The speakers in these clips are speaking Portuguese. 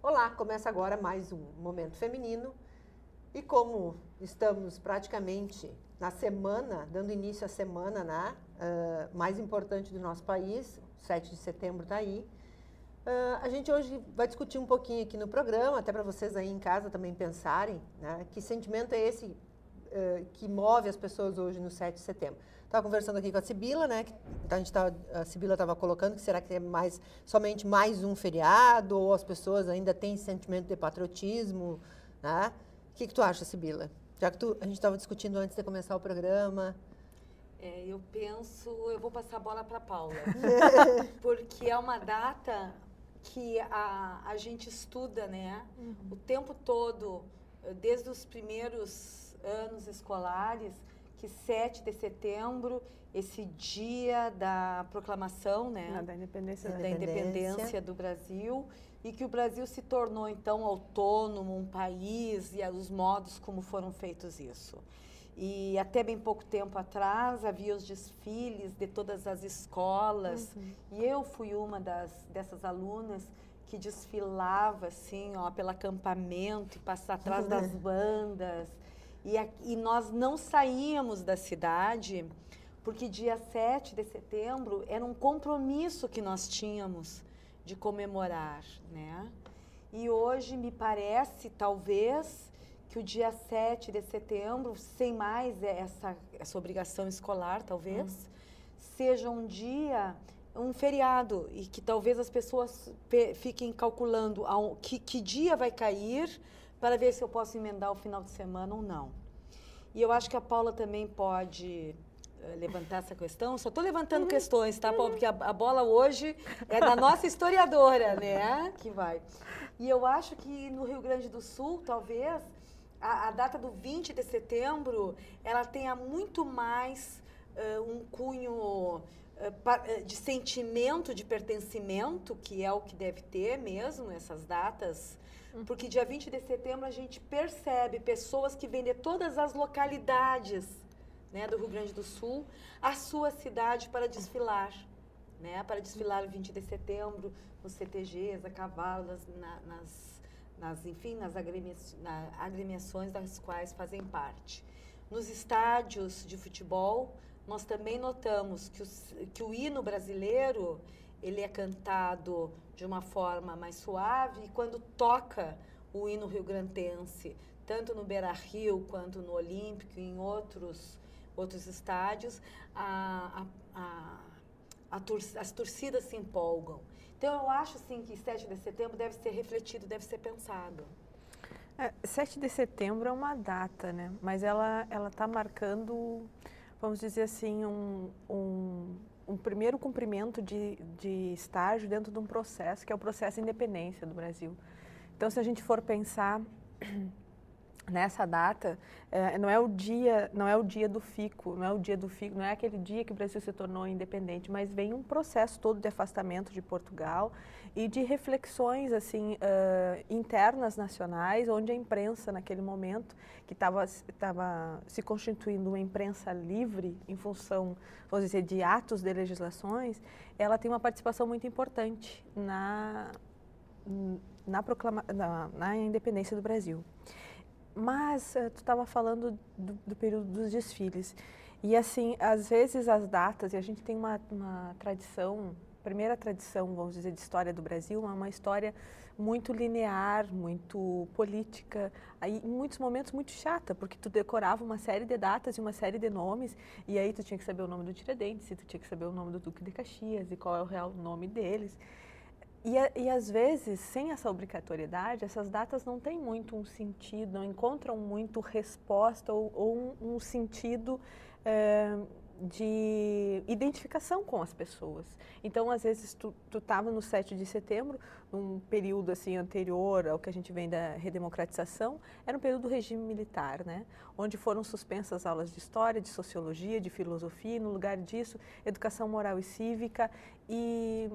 Olá, começa agora mais um Momento Feminino e como estamos praticamente na semana, dando início à semana mais importante do nosso país, 7 de setembro está aí, a gente hoje vai discutir um pouquinho aqui no programa, até para vocês aí em casa também pensarem, né, que sentimento é esse que move as pessoas hoje no 7 de setembro. Estava conversando aqui com a Sibila, né? A Sibila estava colocando que será que é somente mais um feriado ou as pessoas ainda têm sentimento de patriotismo, né? O que tu acha, Sibila? Já que a gente estava discutindo antes de começar o programa. Eu vou passar a bola para a Paula, porque é uma data que a gente estuda, né? O tempo todo, desde os primeiros anos escolares, que 7 de setembro, esse dia da proclamação, né, da independência do Brasil, e que o Brasil se tornou, então, autônomo, um país, e os modos como foram feitos isso. E até bem pouco tempo atrás, havia os desfiles de todas as escolas, e eu fui uma dessas alunas que desfilava, assim, pelo acampamento, e passava atrás das bandas. E nós não saíamos da cidade, porque dia 7 de setembro era um compromisso que nós tínhamos de comemorar, né? E hoje me parece, talvez, que o dia 7 de setembro, sem mais essa obrigação escolar, talvez, seja um feriado, e que talvez as pessoas fiquem calculando que dia vai cair, para ver se eu posso emendar o final de semana ou não. E eu acho que a Paula também pode levantar essa questão. Só estou levantando questões, tá, Paula? Porque a bola hoje é da nossa historiadora, né? Que vai. E eu acho que no Rio Grande do Sul, talvez, a data do 20 de setembro, ela tenha muito mais um cunho de sentimento de pertencimento, que é o que deve ter mesmo, essas datas. Porque dia 20 de setembro a gente percebe pessoas que vêm de todas as localidades, né, do Rio Grande do Sul, a sua cidade para desfilar, né, para desfilar o 20 de setembro, nos CTGs, a cavalo, nas agremiações das quais fazem parte. Nos estádios de futebol, nós também notamos que o hino brasileiro, ele é cantado de uma forma mais suave, e quando toca o hino rio-grandense, tanto no Beira-Rio quanto no Olímpico e em outros estádios, as torcidas se empolgam. Então, eu acho, assim, que 7 de setembro deve ser refletido, deve ser pensado. 7 de setembro é uma data, né? Mas ela está marcando, vamos dizer assim, um primeiro cumprimento de estágio dentro de um processo, que é o processo de independência do Brasil. Então, se a gente for pensar nessa data, não é o dia do fico, não é aquele dia que o Brasil se tornou independente, mas vem um processo todo de afastamento de Portugal e de reflexões assim internas nacionais, onde a imprensa naquele momento, que estava se constituindo uma imprensa livre em função, vamos dizer, de atos de legislações, ela tem uma participação muito importante na independência do Brasil. Mas tu estava falando do período dos desfiles. E assim, às vezes as datas, e a gente tem uma tradição, primeira tradição, vamos dizer, de história do Brasil, é uma história muito linear, muito política, aí, em muitos momentos muito chata, porque tu decorava uma série de datas e uma série de nomes, e aí tu tinha que saber o nome do Tiradentes, e tu tinha que saber o nome do Duque de Caxias, e qual é o real nome deles. E às vezes, sem essa obrigatoriedade, essas datas não têm muito um sentido, não encontram muito resposta ou um sentido de identificação com as pessoas. Então, às vezes, tu estava no 7 de setembro, num período assim, anterior ao que a gente vem da redemocratização, era um período do regime militar, né? Onde foram suspensas aulas de história, de sociologia, de filosofia, e no lugar disso, educação moral e cívica e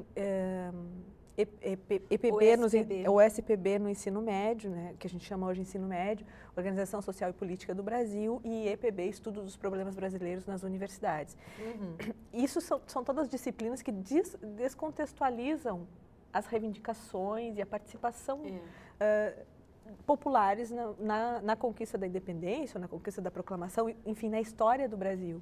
o SPB no ensino médio, né, que a gente chama hoje de ensino médio, Organização Social e Política do Brasil, e EPB, Estudo dos Problemas Brasileiros nas Universidades. Isso são todas disciplinas que descontextualizam as reivindicações e a participação populares na conquista da independência, na conquista da proclamação, enfim, na história do Brasil.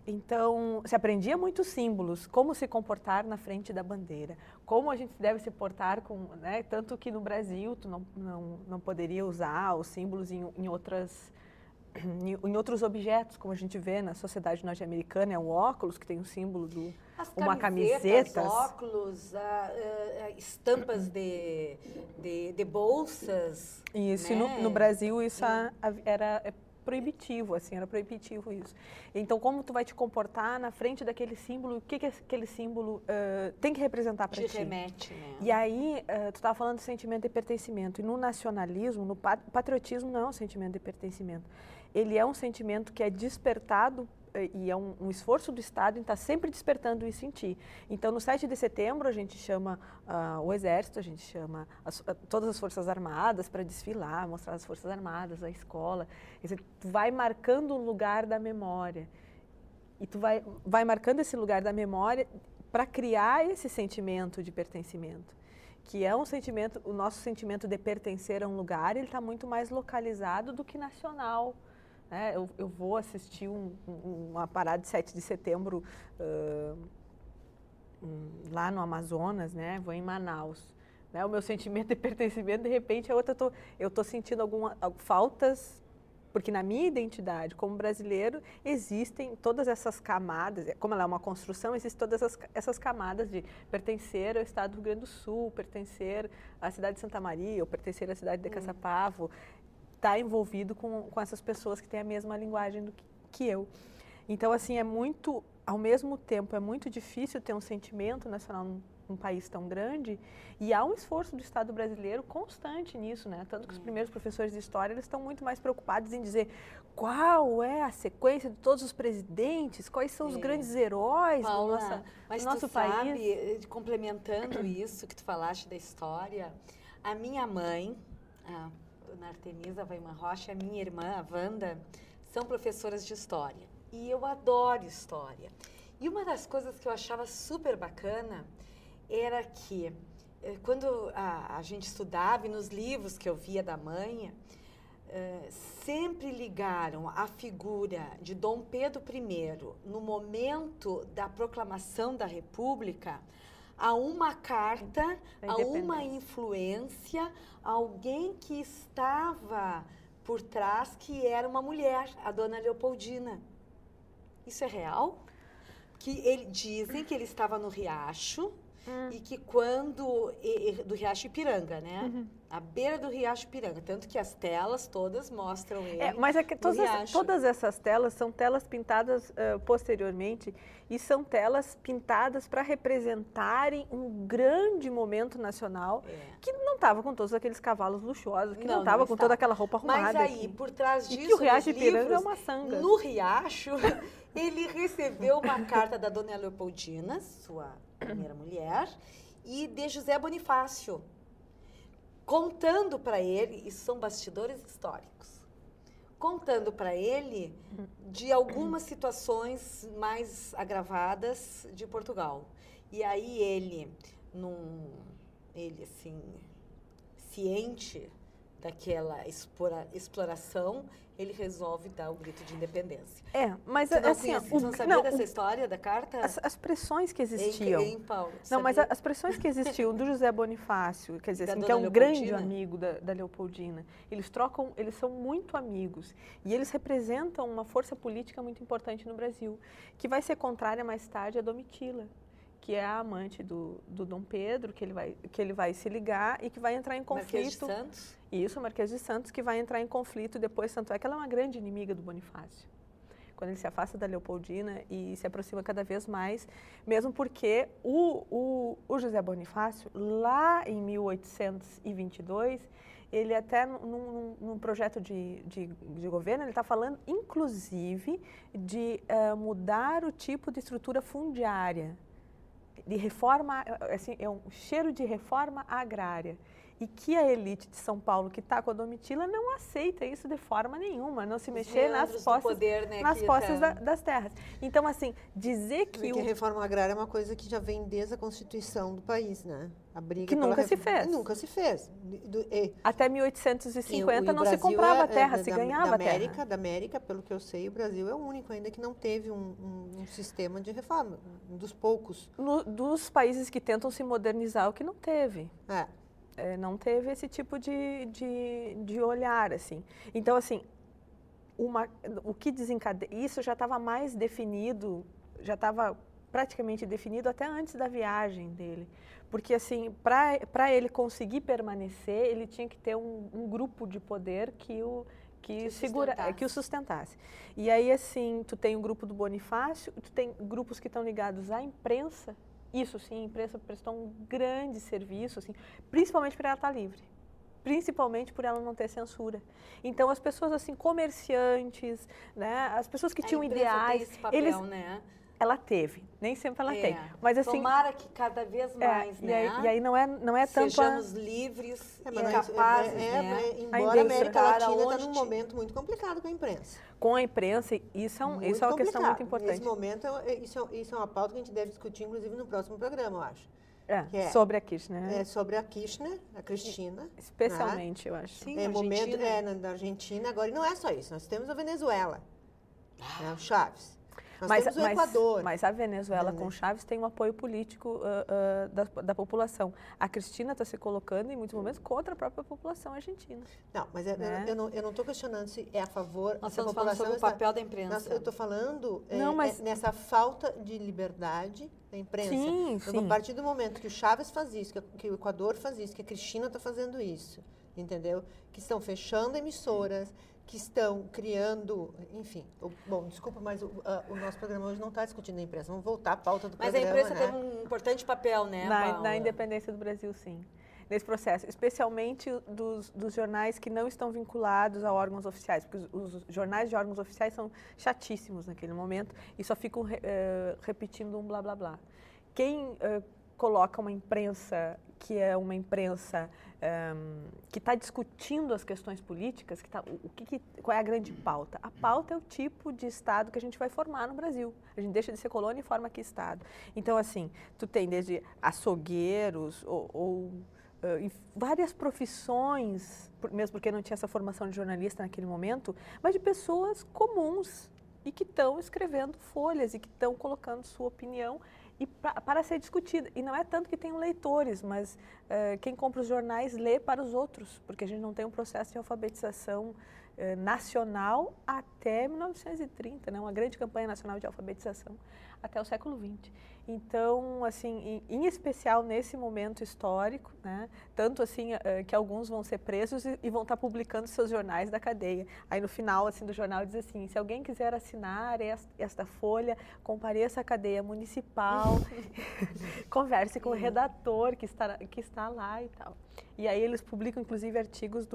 Então, se aprendia muitos símbolos, como se comportar na frente da bandeira, como a gente deve se portar com, né, tanto que no Brasil tu não poderia usar os símbolos em outros objetos, como a gente vê na sociedade norte-americana, é um óculos que tem um símbolo do uma camiseta, óculos, estampas de bolsas. Isso, né? no Brasil isso era proibitivo, assim, era proibitivo isso. Então, como tu vai te comportar na frente daquele símbolo, o que aquele símbolo tem que representar para ti? Te remete, né? E aí, tu estava falando do sentimento de pertencimento, e no nacionalismo, no patriotismo não é um sentimento de pertencimento. Ele é um sentimento que é despertado e é um esforço do Estado em estar sempre despertando isso em ti. Então, no 7 de setembro, a gente chama o Exército, a gente chama todas as Forças Armadas para desfilar, mostrar as Forças Armadas, a escola. Tu vai marcando um lugar da memória. E tu vai marcando esse lugar da memória para criar esse sentimento de pertencimento, que é um sentimento, o nosso sentimento de pertencer a um lugar, ele está muito mais localizado do que nacional. Eu vou assistir uma parada de 7 de setembro lá no Amazonas, né? Vou em Manaus. Né? O meu sentimento de pertencimento, de repente, eu estou sentindo faltas, porque na minha identidade como brasileiro existem todas essas camadas, como ela é uma construção, existem todas essas camadas de pertencer ao estado do Rio Grande do Sul, pertencer à cidade de Santa Maria, ou pertencer à cidade de Caçapavo, está envolvido com essas pessoas que têm a mesma linguagem que eu. Então, assim, ao mesmo tempo, é muito difícil ter um sentimento nacional num país tão grande, e há um esforço do Estado brasileiro constante nisso, né? Tanto que os primeiros professores de história, eles estão muito mais preocupados em dizer qual é a sequência de todos os presidentes, quais são os grandes heróis Paula, do nosso país. Sabe, complementando isso que tu falaste da história, a minha mãe, Dona Artemisa Weiman Rocha, a minha irmã, a Wanda, são professoras de história. E eu adoro história. E uma das coisas que eu achava super bacana era que, quando a gente estudava, e nos livros que eu via da mãe, sempre ligaram a figura de Dom Pedro I, no momento da proclamação da República, a uma carta, a uma influência, alguém que estava por trás, que era uma mulher, a Dona Leopoldina. Isso é real? Que dizem que ele estava no Riacho e que do Riacho Ipiranga, né? À beira do Riacho Ipiranga, tanto que as telas todas mostram ele. Mas é que todas essas telas são telas pintadas posteriormente, e são telas pintadas para representarem um grande momento nacional que não estava com todos aqueles cavalos luxuosos, que não estava com toda aquela roupa arrumada. Mas aí, por trás disso, que o Riacho Ipiranga é uma sanga. No Riacho, ele recebeu uma carta da Dona Leopoldina, sua primeira mulher, e de José Bonifácio, contando para ele, isso são bastidores históricos, contando para ele de algumas situações mais agravadas de Portugal. E aí ele assim, ciente daquela exploração, ele resolve dar o grito de independência. Mas assim, você não sabia dessa história da carta? As pressões que existiam. Em Paulo, mas as pressões que existiam do José Bonifácio, quer dizer, assim, que é um grande amigo da Leopoldina, eles são muito amigos, e eles representam uma força política muito importante no Brasil, que vai ser contrária mais tarde a Domitila, que é a amante do Dom Pedro, que ele vai se ligar e que vai entrar em conflito. Marquês de Santos? Isso, Marquês de Santos, que vai entrar em conflito depois, tanto é que ela é uma grande inimiga do Bonifácio. Quando ele se afasta da Leopoldina e se aproxima cada vez mais, mesmo porque o José Bonifácio, lá em 1822, ele até num projeto de governo, ele está falando, inclusive, de mudar o tipo de estrutura fundiária, de reforma, assim, é um cheiro de reforma agrária. e que a elite de São Paulo, que está com a Domitila, não aceita isso de forma nenhuma, não se mexer nas posses, poder, né, nas posses das terras. Então, assim, dizer que... Porque a reforma agrária é uma coisa que já vem desde a Constituição do país, né? A briga que nunca se fez. Nunca se fez. Até 1850 não se comprava terra, se ganhava terra. Da América, pelo que eu sei, o Brasil é o único ainda que não teve um sistema de reforma, um dos poucos. Dos países que tentam se modernizar, o que não teve. Não teve esse tipo de olhar, assim. Então, assim, o que desencadeia... Isso já estava mais definido, já estava praticamente definido até antes da viagem dele. Porque, assim, para ele conseguir permanecer, ele tinha que ter um grupo de poder que o sustentasse. E aí, assim, tu tem o grupo do Bonifácio, tu tem grupos que estão ligados à imprensa. Isso, sim, a imprensa prestou um grande serviço, assim, principalmente por ela estar livre. Principalmente por ela não ter censura. Então, as pessoas, assim, comerciantes, né, as pessoas que tinham ideais... Tem esse papel, né? Ela teve, nem sempre ela tem. Mas, assim, tomara que cada vez mais, né? E aí não é tanto... Sejamos livres e capazes, né? Embora a América Latina está num momento muito complicado com a imprensa. Com a imprensa, isso é uma questão muito importante. Nesse momento, isso é uma pauta que a gente deve discutir, inclusive, no próximo programa, eu acho. Sobre a Kirchner. Sobre a Kirchner, a Cristina. Especialmente, eu acho. Sim, momento na Argentina. Agora, e não é só isso, nós temos a Venezuela, o Chaves. Nós temos o Equador. Mas a Venezuela com Chaves tem um apoio político da população. A Cristina está se colocando, em muitos momentos, contra a própria população argentina. Não, mas eu não estou questionando se é a favor... Nós estamos falando sobre o papel da imprensa. Eu estou falando nessa falta de liberdade da imprensa. Sim. A partir do momento que o Chaves faz isso, que o Equador faz isso, que a Cristina está fazendo isso, entendeu? Que estão fechando emissoras, que estão criando, enfim, bom, desculpa, mas o nosso programa hoje não está discutindo a imprensa, vamos voltar à pauta do programa. Mas a imprensa teve um importante papel, né, na independência do Brasil, sim, nesse processo, especialmente dos jornais que não estão vinculados a órgãos oficiais, porque os jornais de órgãos oficiais são chatíssimos naquele momento e só ficam repetindo um blá, blá, blá. Quem coloca uma imprensa que é uma imprensa que está discutindo as questões políticas, qual é a grande pauta? A pauta é o tipo de Estado que a gente vai formar no Brasil. A gente deixa de ser colônia e forma aqui Estado. Então, assim, tu tem desde açougueiros ou várias profissões, mesmo porque não tinha essa formação de jornalista naquele momento, mas de pessoas comuns e que estão escrevendo folhas e que estão colocando sua opinião e para ser discutida. E não é tanto que tenham leitores, mas quem compra os jornais lê para os outros, porque a gente não tem um processo de alfabetização nacional até 1930, né? Uma grande campanha nacional de alfabetização até o século XX. Então, assim, em especial nesse momento histórico, né? Tanto assim que alguns vão ser presos e vão estar publicando seus jornais da cadeia. Aí no final assim, do jornal diz assim, se alguém quiser assinar esta folha, compareça à cadeia municipal, converse com o redator que está lá e tal. E aí eles publicam inclusive artigos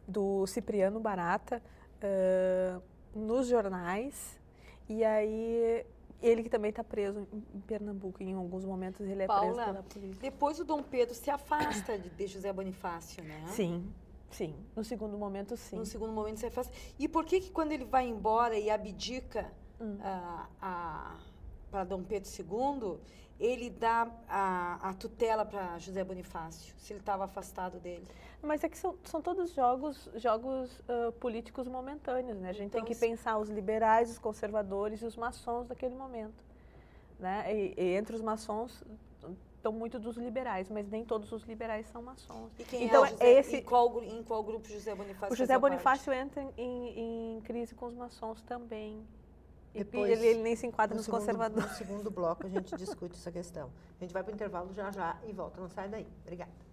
do Cipriano Barata nos jornais, e aí ele que também está preso em Pernambuco, em alguns momentos ele é preso pela polícia. Depois o Dom Pedro se afasta de José Bonifácio, né? Sim, no segundo momento sim. No segundo momento se afasta. E por que quando ele vai embora e abdica para Dom Pedro II, ele dá a tutela para José Bonifácio, se ele estava afastado dele? Mas é que são todos jogos políticos momentâneos, né? A gente tem que pensar os liberais, os conservadores e os maçons daquele momento, né? E entre os maçons estão muito dos liberais, mas nem todos os liberais são maçons. E quem então, em qual grupo José Bonifácio? O José Bonifácio entra em crise com os maçons também. Depois, ele nem se enquadra nos conservadores. No segundo bloco a gente discute essa questão. A gente vai para o intervalo já e volta. Não sai daí. Obrigada.